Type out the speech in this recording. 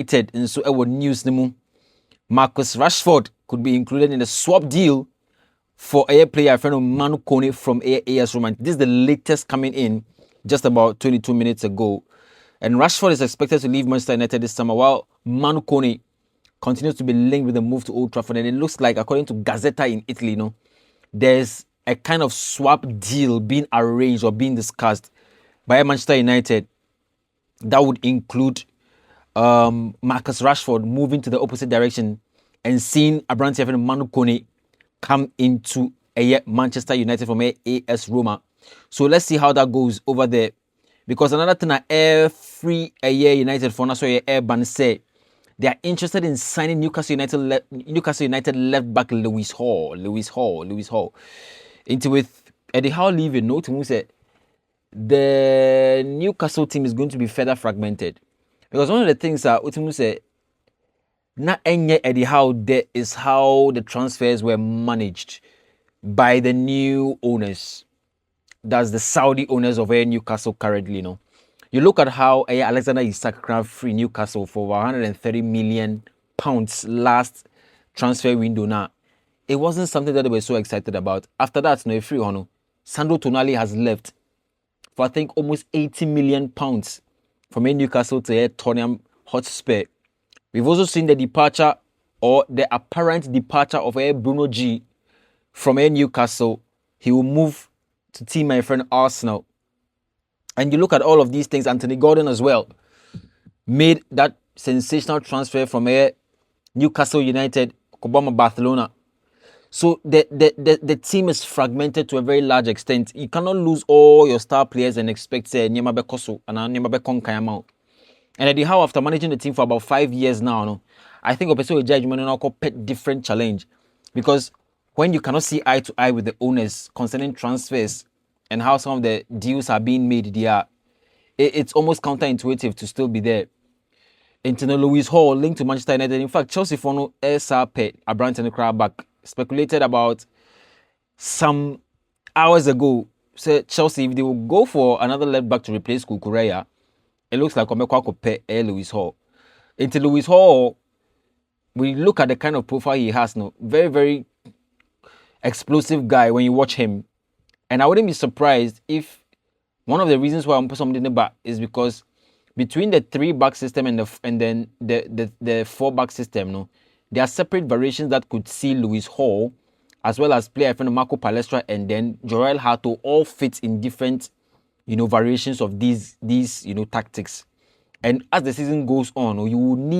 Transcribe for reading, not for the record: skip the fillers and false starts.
United and so our news nemu Marcus Rashford could be included in the swap deal for a player friend Manu Kone from AS Roma. This is the latest coming in just about 22 minutes ago. And Rashford is expected to leave Manchester United this summer while Manu Kone continues to be linked with the move to Old Trafford. And it looks like, according to Gazzetta in Italy, there's a kind of swap deal being arranged or being discussed by Manchester United that would include Marcus Rashford moving to the opposite direction and seeing Abrante and Manu Kone come into Manchester United from AS Roma. So let's see how that goes over there. Because another thing that every United for Nassau Ban say they are interested in signing Newcastle United left back Lewis Hall. Into with Eddie Howe leaving, note who said the Newcastle team is going to be further fragmented. Because one of the things that Utimu said, not any Eddie Howe there is how the transfers were managed by the new owners. That's the Saudi owners of Newcastle currently, You look at how Alexander Isak free Newcastle for 130 million pounds last transfer window now. It wasn't something that they were so excited about. After that, free Sandro Tonali has left for I think almost 80 million pounds from Newcastle to Tottenham Hotspur. We've also seen the departure or the apparent departure of Bruno G from Newcastle. He will move to team my friend Arsenal. And you look at all of these things, Anthony Gordon as well made that sensational transfer from Newcastle United, Cobama Barcelona. So the team is fragmented to a very large extent. You cannot lose all your star players and expect Nyema Bekoso and Nyema Bekon Kayamau. And Eddie Howe, after managing the team for about 5 years now, I think a judgment now called pet different challenge. Because when you cannot see eye to eye with the owners concerning transfers and how some of the deals are being made, it's almost counterintuitive to still be there. Internal Lewis Hall linked to Manchester United. In fact, Chelsea for SRP, Abrante and Crowback speculated about some hours ago. Said Chelsea, if they will go for another left back to replace Kukureya, it looks like Omekwa could pay Lewis Hall. Into Lewis Hall, we look at the kind of profile he has now. Very, very explosive guy when you watch him. And I wouldn't be surprised if one of the reasons why I'm putting something in the back is because between the 3-back system and then the 4-back system, there are separate variations that could see Lewis Hall as well as player friend Marco Palestra and then Joel Hato all fit in different variations of these tactics. And as the season goes on, you will need